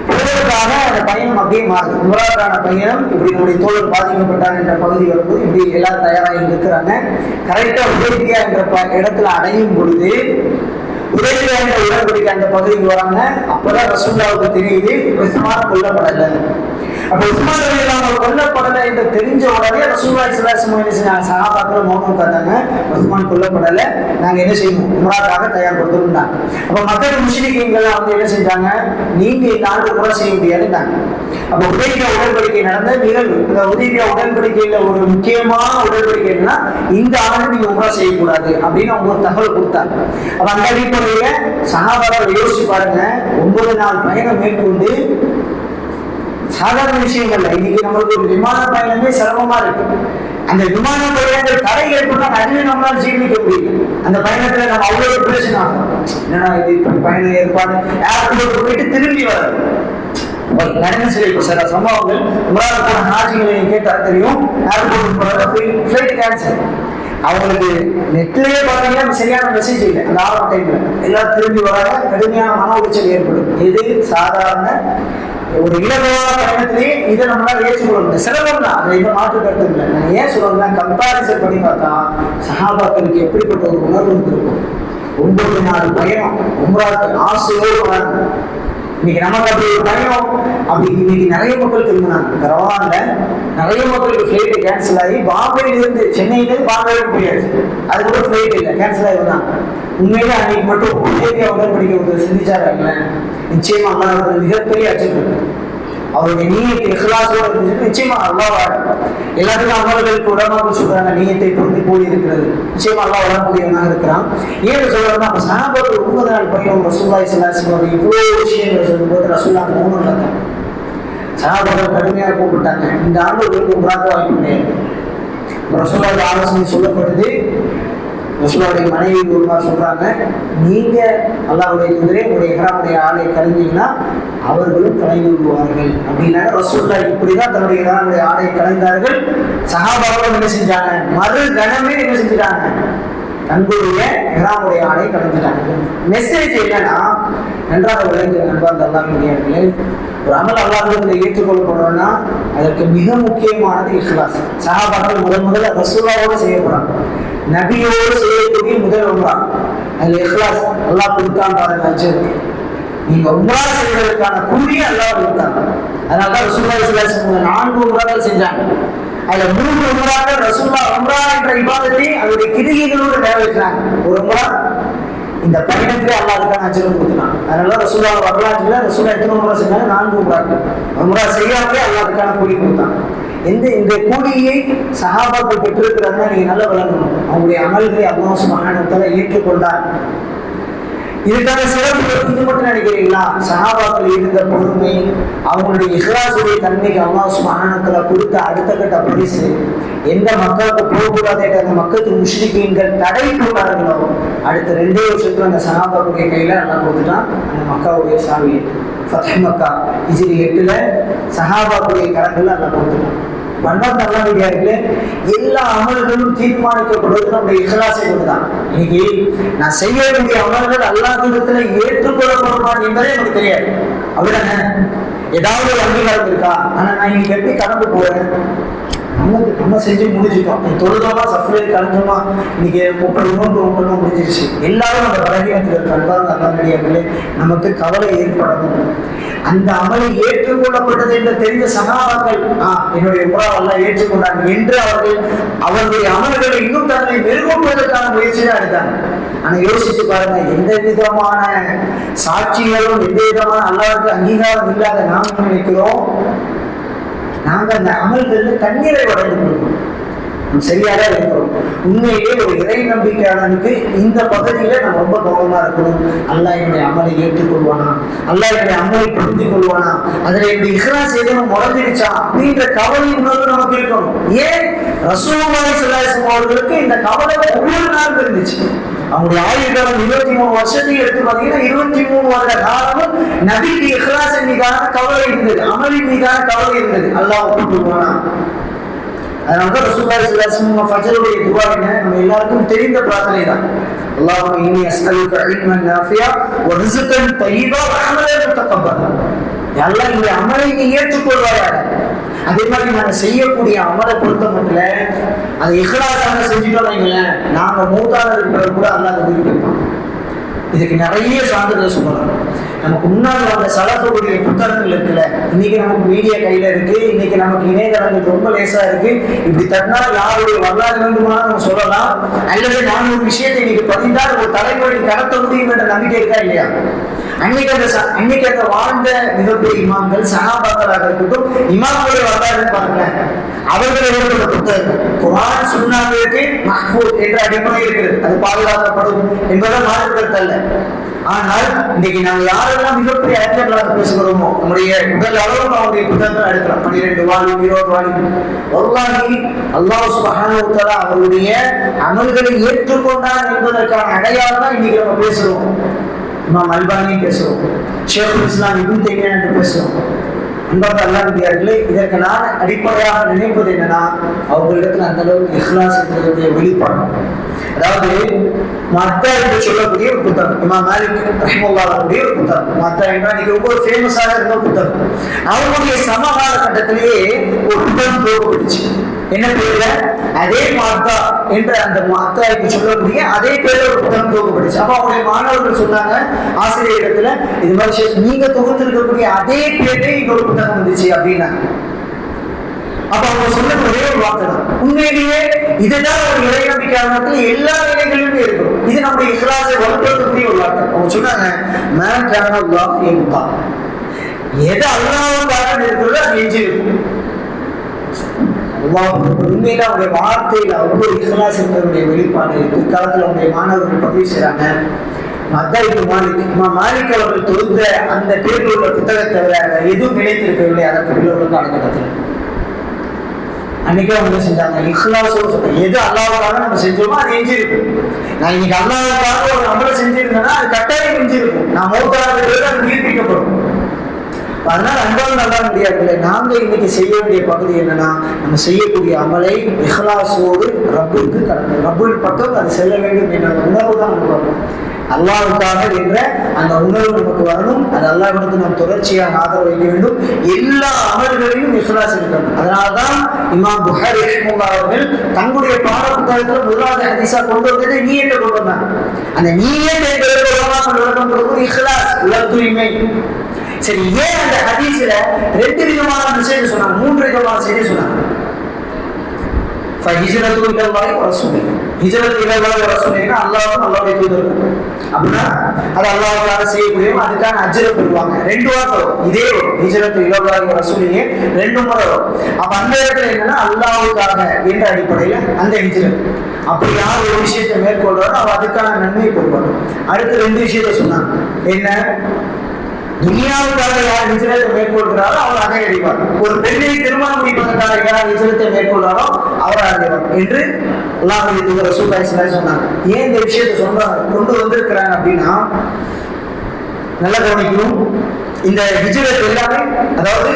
போவதற்காக அந்த பயணம் அப்படியே மாறுது. உமராவுக்கான பயணம் இப்படி நம்முடைய தோழர் பாதிக்கப்பட்டார் என்ற பகுதி வரும்போது இப்படி எல்லாரும் தயாராக இருக்கிறாங்க. கரெக்டா உதேபியா என்ற இடத்துல அடையும் பொழுது உதேபியா என்ற உடன்படிக்கை அந்த பகுதிக்கு வராங்க. அப்பதான் ரசூலுல்லாஹ்வுக்கு தெரியுது உஸ்மான் கொல்லப்படலை. அப்ப உஸ்மான் ரலியல்லாஹு கொல்லப்படலை என்று தெரிஞ்ச உடனே ரசூலுல்லாஹி ஸல்லல்லாஹு அலைஹி வஸல்லம் என்ன செஞ்சாங்க, சஹாபாக்கள் மௌனம் காத்தாங்க. உஸ்மான் கொல்லப்படலை, நாங்க என்ன செய்யணும், உம்ராக்காக தயார்படுத்தணும்னா. அப்ப மக்கள் முஸ்லிம்கள் வந்து என்ன செஞ்சாங்க, நீங்க இந்த ஆண்டு கூட செய்ய முடியாதுன்னாங்க. அப்ப உதேபியா உடன்படிக்கை நடந்த நிகழ்வு. இந்த உதேபியா உடன்படிக்கையில ஒரு முக்கியமான உடன்படிக்கை என்னன்னா, இந்த ஆண்டு நீங்க உம்ரா செய்யக்கூடாது அப்படின்னு அவங்க ஒரு தகவல் கொடுத்தாங்க. அப்ப அந்த அடிப்படையில சஹாபாக்கள் யோசிச்சு பாருங்க, 9 நாள் பயணம் மேற்கொண்டு சாதாரண விஷயங்கள்ல இன்னைக்கு நம்மளுக்கு ஒரு விமான பயணமே சிரமமா இருக்கு. அந்த விமான பயணங்கள் தடை ஏற்பட்டா அதுவே நம்மளால ஜீர்ணிக்க முடியல. அந்த பயணத்துல நம்ம அவ்வளவு பிரச்சனை ஆகும். என்னன்னா இது பயண ஏற்பாடு ஏர்போர்ட் போயிட்டு திரும்பி வர்றது நடன சில சில சம்பவங்கள் உலகத்தோட நாட்சிகளை கேட்டா தெரியும். ஏர்போர்ட் போறது ஃபிளைட் கேன்சல். அவங்களுக்கு நெட்லயே பார்த்தீங்கன்னா சரியான மெசேஜ் இல்லை. அந்த ஆரம்ப டைம்ல எல்லாரும் திரும்பி வராங்க, கடுமையான மன உளைச்சல் ஏற்படும். இது சாதாரண ஒரு இலகுவான பயணத்திலேயே இதை நம்மளால ஏற்றுக்கொள்ள முடியும். சிரமம் தான், அதை எந்த மாற்று கருத்து இல்லை. நான் ஏன் சொல்றேன்னா, கம்பாரிசன் பண்ணி பார்த்தா சஹாபாக்களுக்கு எப்படிப்பட்ட ஒரு உணர்வு இருந்திருக்கும். 9 நாள் பயணம் உம்ராக்கு ஆசையோடு வராங்க. இன்னைக்கு நமக்கு அப்படி ஒரு பயணம் அப்படி இன்னைக்கு நிறைய மக்கள் திரும்பினாங்க. பரவாயில்ல, நிறைய மக்களுக்கு ஃபிளைட்டு கேன்சல் ஆகி பாம்பேயிலிருந்து சென்னையிலேருந்து பாம்பேக்கு போயாச்சு. அது கூட ஃபிளைட் இல்லை, கேன்சல் ஆகி தான். உண்மையிலே அன்னைக்கு மட்டும் உதவியா உடன்படிக்கை ஒருத்தர் சிந்திச்சாரு. நிச்சயமா அல்லாஹ் மிகப்பெரிய அச்சம் அவருடைய நீயத்தை இஹ்லாஸோடு இருந்துச்சு. நிச்சயமா அல்லாஹ் எல்லாத்துக்கும் அமல்களுக்கு உடம்பாக சொல்றாங்க, நீயத்தை பொருந்தி போய் இருக்கிறது. நிச்சயமா அல்லாஹ் வரக்கூடியவனாக இருக்கிறான். ஏன்னு சொல்றோம்னா அப்ப சஹாபாக்கள் 9 நாள் பயணம் ரசூலுல்லாஹி ஸல்லல்லாஹு அலைஹி வஸல்லம் இவ்வளவு விஷயங்களை சொல்லும்போது ரசூலுல்லாஹ் மௌனம் இருந்தாங்க. சஹாபாக்கள் கடுமையாக கூப்பிட்டாங்க, இந்த ஆண்டு உங்களுக்கு உம்ராக்கு வாய்ப்பு கிடையாது. ரசூலுல்லாஹி ஆலோசனை சொல்லப்படுது. ரசூலுல்லாஹுடைய மனைவி ஒருவர் சொல்றாங்க, நீங்க அல்லாஹ்வுடைய தூதரே உங்களுடைய இஹ்ராமுடைய ஆடை கலைஞ்சீங்கன்னா அவர்களும் கலைந்து விடுவார்கள் அப்படின்னாங்க. ரசூலுல்லாஹ் இப்படிதான் தன்னுடைய இஹ்ராமுடைய ஆடை கலைந்தார்கள். சஹாபாக்களும் என்ன செஞ்சாங்க, மறு கணமே என்ன செஞ்சுட்டாங்க, தங்களுடைய இஹ்ராமுடைய ஆடை கலைஞ்சிட்டாங்க. மெசேஜ் என்னன்னா, நன்றாக விளைஞ்ச நண்பர்கள் அல்லாஹ்வுடைய ஒரு அமல் அல்லாஹ்விடத்தில் ஏற்றுக்கொள்ளப்படணும்னா அதற்கு மிக முக்கியமானது இஹ்லாஸ். சஹாபாக்கள் முதல்ல ரசூலுல்லாஹோடு செய்யப்படுறாங்க, நபியோடு செய்யக்கூடிய முதல் உம்ரா. அதுல இஹ்லாஸ் அல்லாஹ் கொடுத்தான் பாருங்க. நீங்க உம்ரா செய்வதற்கான கூலியை அல்லாஹ் கொடுத்தாங்க. அதனாலதான் ரசூலுல்லாஹி ஸல்லல்லாஹு அலைஹி வஸல்லம் 4 உம்ராக்கள் செஞ்சாங்க. அதுல 3 உம்ராக்கள் ரசூலுல்லாஹ் உம்ரா என்ற இபாதத்தை அதோடைய கிரிகைகளோடு நிறைவேற்றினாங்க. ஒரு உம்ரா இந்த பயணத்திலே அல்லாஹ்வுக்கான அஜர் கொடுத்தான். அதனால ரசூலுல்லாஹ் வரலாற்றுல ரசூலுல்லாஹ் எத்தனை உம்ரா செஞ்சாங்க, 4 உம்ராக்கள். உம்ரா செய்யாமலே அல்லாஹ்வுக்கான கூலி கொடுத்தாங்க. இந்த கூலியை சஹாபாக்கள் பெற்றிருக்கிறாங்கன்னா நீங்க நல்லா விளங்கணும். அவங்களுடைய அமல்களை அல்லாஹ் சுப்ஹானஹு வ தஆலா ஏற்றுக்கொண்டார். இதுக்கான சிறப்பு இது மட்டும் நினைக்கிறீங்களா? சஹாபாக்கள் இருந்த பொறுமை, அவங்களுடைய இஹ்லாஸுடைய தன்மைக்கு அல்லாஹ் சுப்ஹானஹு வ தஆலா கொடுத்த அடுத்த கட்ட பரிசு. எந்த மக்களுக்கு போகக்கூடாது அந்த மக்களுக்கு முஷ்ரிக்கீன்கள் தடை போட்டார்களோ அடுத்த 2 வருஷத்துல அந்த சஹாபாக்களுடைய கையில அல்லாஹ் கொடுத்துட்டான் அந்த மக்காவுடைய சாவியை. ஃபத்ஹ் மக்கா ஹிஜ்ரி 8ல சஹாபாக்களுடைய கரங்கள்ல அல்லாஹ் கொடுத்துட்டான். வண்ணத்தல்லாவியார்களே எல்லா அமல்களும் தீர்மானிக்கப்படுவது நம்முடைய இஹ்லாஸை கொண்டுதான். இன்னைக்கு நான் செய்யக்கூடிய அமல்கள் அல்லாஹ்விடத்துல ஏற்றுக்கொள்ளப்படுமா என்பதே எனக்கு தெரியாது. அப்படிதானே? ஏதாவது ஒரு அங்கீகாரம் இருக்கா? ஆனா நான் இன்னைக்கு எப்படி கடந்து போறேன், நம்ம செஞ்சு முடிஞ்சுட்டோம். தொழுதோமா சஃப்ரே கலந்தோமா இன்னைக்கு 30 நோன்பு முடிஞ்சிருச்சு. எல்லாரும் அந்த பலவீனத்தில் கண்பார்ந்த அல்லாஹ்வியார்களே நமக்கு கவலை ஏற்படணும். அந்த அமலை ஏற்றுக்கொள்ளப்பட்டது என்று தெரிந்த சஹாபாக்கள் என்னுடைய உம்ராவெல்லாம் ஏற்றுக்கொண்டாங்க என்று அவர்களுடைய அமல்களை இன்னும் தன்னை மெருகூட்டுவதற்கான முயற்சியை எடுத்தாங்க. ஆனா யோசிச்சு பாருங்க, எந்த விதமான சாட்சிகளும் எந்த விதமான அல்லாஹ்வுக்கு அங்கீகாரம் இல்லாத நாம் நினைக்கிறோம் நாங்கள் அந்த அமல்கள்ல தண்ணீரை வளர்ந்து கொடுக்கணும். சரியாக இருக்கிறோம். உண்மையிலே ஒரு இறை நம்பிக்கையாளனுக்கு இந்த பகுதியில நம்ம ரொம்ப கவனமா இருக்கணும். அல்லாஹ் என்னுடைய அமலை ஏற்றுக்கொள்வானா, அல்லாஹ் என்னுடைய அமலை புரிந்து கொள்வானா, அதுல என்னுடைய இஹ்லாஸ் ஏதேனும் முடங்கிடுச்சா அப்படின்ற கவலை உணர்வு நமக்கு இருக்கணும். ஏன் ரசூலுல்லாஹி ஸல்லல்லாஹு அலைஹி வஸல்லம் அவர்களுக்கு இந்த கவலை ஒவ்வொரு நாளும் இருந்துச்சு. அவங்களுடைய ஆயுள் காலம் 23 வருஷத்தையும் எடுத்து பார்த்தீங்கன்னா 23 வருட காலமும் நபிக்கு இஹ்லாஸின் மீதான கவலை இருந்தது, அமலின் மீதான கவலை இருந்தது. அல்லாஹ் ஒப்புக்கொள்வானா? அதனாலதான் ரசூலுல்லாஹி ஸல்லல்லாஹு அலைஹி வஸல்லம் ஃபஜ்ருடைய துஆ நம்ம எல்லாருக்கும் தெரிந்த பிரார்த்தனை தான். அல்லாஹும்ம இன்னி அஸ்அலுக இல்மன் நாஃபியா வ ரிஸ்கன் தய்யிபா வ அமலன் முத்தகப்பலா. யா அல்லாஹ் இந்த அமலை நீ ஏற்றுக்கொள்வாயாக. அதே மாதிரி நாங்கள் செய்யக்கூடிய அமலை பொறுத்த மட்டும் அதை இஹ்லாஸாக செஞ்சுட்டோம் வைங்களேன், நாங்கள் மூத்தானதுக்கு பிறகு கூட அல்லாஹ் அதை விரும்பிப்பான். இதுக்கு நிறைய சான்றிதழ் சொல்லலாம். நமக்கு முன்னாடி வந்த சலஃபுடைய புத்தகங்கள் இருக்குல்ல, இன்னைக்கு நமக்கு மீடியா கையில இருக்கு, இன்னைக்கு நமக்கு இணையதளங்கள் ரொம்ப லேசா இருக்கு. இப்படி தட்டினால் யாருடைய வரலாறு வேண்டுமானாலும் நம்ம சொல்லலாம். அல்லது நான் ஒரு விஷயத்தை இன்னைக்கு பதிந்தால் ஒரு தலைமுறைக்கு கடத்த முடியும் என்ற நம்பிக்கை இருக்கா இல்லையா? அன்னைக்கு அந்த வாழ்ந்த மிகப்பெரிய இமாம்கள் சஹாபாக்களாக இருக்கட்டும், இமாம்களுடைய வரலாறு பாருங்களேன். அவர்கள் எழுதுகிற புத்தகங்கள் குர்ஆன் சுன்னாவுக்கு மஹ்ஃபூஸ் என்ற அடிப்படை இருக்கிறது, அது பாதுகாக்கப்படும் என்பதால் மாறுபடுத்த அல்ல. ஆனால் இன்னைக்கு நாங்கள் யாரெல்லாம் மிகப்பெரிய அறிஞர்களாக பேசுகிறோமோ நம்முடைய முதல் அளவு அவருடைய புத்தகங்கள் எடுக்கிறோம். 12 வால்யூம் 20 வால்யூம். வல்லாஹி அல்லாஹ் சுப்ஹானஹு வ தஆலா அவருடைய அமல்களை ஏற்றுக்கொண்டார் என்பதற்கான அடையாளம் தான் இன்னைக்கு நம்ம பேசுறோம். இமாம் அல்பானி பேசுறோம், ஷேகுல் இஸ்லாம் இப்னு தைமியா என்று பேசுறோம். அன்பார்ந்த அல்லாஹ்வியார்களே, இதற்கு நான் அடிப்படையாக நினைப்பது என்னன்னா, அவர்களிடத்தில் அந்த அளவுக்கு இஹ்லாஸ் என்பதனுடைய வெளிப்பாடு. அதாவது மத்தா என்று சொல்லக்கூடிய ஒரு புத்தகம், இமாம் மாலிக் ரஹ்மத்துல்லாஹி ஒரு புத்தகம். மத்தா என்றால் இன்னைக்கு ரொம்ப ஃபேமஸாக இருந்த புத்தகம். அவருடைய சமகால கட்டத்திலேயே ஒரு புத்தகம் போகப்பட்டுச்சு. என்ன பேர்ல? அதே மாத்தா என்ற அந்த மாத்தாய்க்கு சொல்லக்கூடிய அதே பேர்ல ஒரு புத்தகம் தொகுக்கப்பட்டுச்சு. அப்ப அவருடைய மாணவர்கள் சொன்னாங்க ஆசிரியரிடத்துல, இது மாதிரி நீங்க தொகுத்திருக்கக்கூடிய அதே பேரே இன்னொரு புத்தகம் வந்துச்சு அப்படின்னா. அப்ப அவங்க சொன்ன ஒரே ஒரு வார்த்தை தான், உண்மையிலேயே இதுதான் ஒரு இறை நம்பிக்கையாளர்கள் எல்லா நிலைகளிலுமே இருக்கும். இது நம்முடைய இஸ்லாத்தை வலுப்படுத்தக்கூடிய ஒரு வார்த்தை. அவங்க சொன்னாங்க, எது அல்லாஹ்வுக்காக இருக்கிறதோ அது எஞ்சி இருக்கும். உண்மையில அவருடைய வார்த்தையில அவ்வளவு இஸ்லாஸ் என்பதனுடைய வெளிப்பாடு பிற்காலத்தில் அவருடைய மாணவர்கள் பதிவு செய்யறாங்க. மாலிக் அவர்கள் தொழுந்த அந்த பேரில் உள்ள புத்தகத்தை எதுவும் நினைத்திருக்கவில்லை. அதற்கு பிள்ளை காலகட்டத்தில் அன்னைக்கே அவங்க செஞ்சாங்க, இஹ்லாஸோட சொல்றேன், எது அல்லாஹ்வுக்காக நம்ம செஞ்சோமோ அது எஞ்சிருக்கும். நான் இன்னைக்கு அல்லாஹ்வுக்காக ஒரு அமலை செஞ்சிருந்தேன்னா அது கட்டாயம் எஞ்சிருக்கும். நான் மௌத்தான அது உயிர்ப்பிக்கப்படும். அதனால அன்பால் நல்லா முடியாது. நாங்க இன்னைக்கு செய்ய வேண்டிய பகுதி என்னன்னா, நம்ம செய்யக்கூடிய அமலை இஹ்லாஸோடு ரப்புக்கு கடந்து ரப்புவின் பக்கம் அது செல்ல வேண்டும் என்ற உணர்வு தான் நமக்கு வரணும். அல்லாஹ்வுக்காக என்ற அந்த உணர்வு நமக்கு வரணும். அது அல்லாஹ்விடத்து நாம் தொடர்ச்சியாக ஆதரவு வைக்க வேண்டும். எல்லா அமல்களிலும் இஹ்லாஸ் இருக்கணும். அதனால்தான் இமாம் புகாரி ரஹ்மத்துல்லாஹி அவர்கள் தங்களுடைய பாட புத்தகத்தில் முதலாவது ஹதீஸா கொண்டு வந்ததை நீயத்தை கொண்டு வந்தாங்க. அந்த நீயத்தை விளக்கம் கொடுக்கும் இஹ்லாஸ், உலக தூய்மை. சரி, ஏன் அந்த ஹதீஸ்ல 2 விதமான விஷயம் சொன்னாங்க, 3 விதமான செய்தி சொன்னாங்க? ஹிஜ்ரத்து இலல்லாஹி வ ரசூலிஹி, ஹிஜ்ரத் இலல்லாஹி வ ரசூலிஹினா அல்லாஹ்வும் அல்லாஹ்வுடைய தூதரும் அப்படின்னா அது அல்லாஹ்வுக்காக செய்யக்கூடியவங்க, அதுக்கான அஜ்ர பெறுவாங்க. 2 வார்த்தை இதே ஹிஜ்ரத்து இலல்லாஹி வ ரசூலிஹி 2 முறை வரும். அப்ப அந்த இடத்துல என்னன்னா அல்லாஹ்வுக்காக என்ற அடிப்படையில அந்த ஹிஜ்ரத், அப்படி யார் ஒரு விஷயத்தை மேற்கொள்றாரோ அவ அதுக்கான நன்மையை பெறுவாங்க. அடுத்து 2 விஷயத்தை சொன்னாங்க. என்ன? துனியாவுக்காக யார் ஹிஜ்ரத்தை மேற்கொள்கிறாரோ அவர் அதை அடைவார். ஒரு பெண்ணை திருமணம் முடிப்பதற்காக யார் ஹிஜ்ரத்தை மேற்கொள்றாரோ அவர் அடைவார் என்று அல்லாஹ்வுடைய தூதர் ரசூலுல்லாஹி ஸல்லல்லாஹு அலைஹி வஸல்லம் சொன்னாங்க. ஏன் இந்த விஷயத்தை சொல்றாங்க கொண்டு வந்திருக்கிறாங்க அப்படின்னா, நல்லா கவனிக்கணும். இந்த ஹிஜ்ரத் எல்லாமே, அதாவது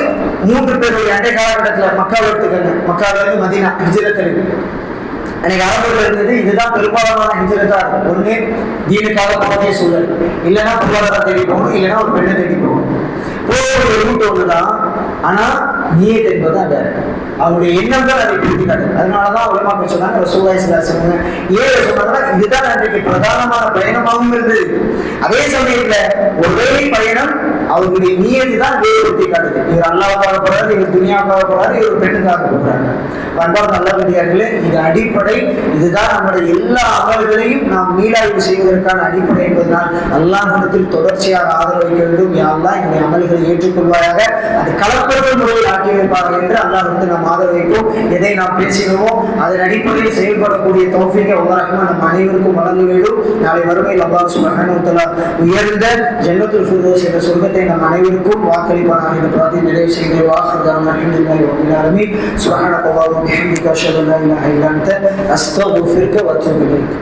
3 பேருடைய அண்டை காலகட்டத்தில் மக்காவை எடுத்துக்கங்க, மக்காவில இருந்து மதீனா ஹிஜ்ரத் இருக்கு. எனக்கு அரபுல இருந்தது இதுதான் பெரும்பாலான ஹிஜ்ரத்தா இருக்கும். ஒண்ணு தீனுக்காக போகக்கூடிய சூழல், இல்லைன்னா பொருளாதாரம் தேடி போகணும், இல்லைன்னா ஒரு பெண்ணை தேடி போகணும். போகக்கூடிய ரூட் ஒண்ணுதான், ஆனா நியத் என்பதுதான் வேற. அவருடைய எண்ணம் தான் அதை பிடிக்காது. அதனாலதான் உலமாக்கள் சொன்னாங்க, ரசூலுல்லாஹி ஸல்லல்லாஹு அலைஹி வஸல்லம் ஏன் சொன்னாங்கன்னா இதுதான் அன்றைக்கு பிரதானமான பயணமாகவும் இருந்தது. அதே சமயத்துல ஒரே பயணம் அவருடைய நியத்து தான் வேறுபடுத்தி காட்டுது. இவர் அல்லாஹ்வுக்காக போறாரு, இவர் துனியாவுக்காக போறாரு, இவர் பெண்ணுக்காக போறாரு. பண்பாடு நல்லபடியார்களே, இது அடிப்படை. இதுதான் நம்முடைய எல்லா அமல்களையும் நாம் மீளாய்வு செய்வதற்கான அடிப்படை என்பதனால் அல்லாஹ்விடத்தில் தொடர்ச்சியாக ஆதரவு வைக்க வேண்டும். யா அல்லாஹ் என்னுடைய அமல்களை ஏற்றுக்கொள்வாயாக, அது கலப்பற்ற முறையில் ஆக்கி வைப்பார்கள் என்று அல்லாஹ்விடத்தில் நாம் ஆதரவு வைப்போம். எதை நாம் பேசினோமோ அதன் அடிப்படையில் செயல்படக்கூடிய தௌஃபீக்கை அல்லாஹ் நம் அனைவருக்கும் வழங்க வேண்டும். நாளை வறுமையில் அல்லாஹ் சுப்ஹானஹு வ தஆலா உயர்ந்த ஜன்னத்துல் ஃபிர்தௌஸ் என்ற சொர்க்கத்தை நம் அனைவருக்கும் வாக்களிப்பானாக என்று பிரார்த்தனை நிறைவு செய்கிறேன். வாஹிதானா அல்ஹம்துலில்லாஹி ரப்பில் ஆலமீன். சுப்ஹானக வ பிஹம்திக அஷ்ஹது அல்லா இலாஹா இல்லா அன்த அஸ்தக்ஃபிருக வ அத்தூபு இலைக்.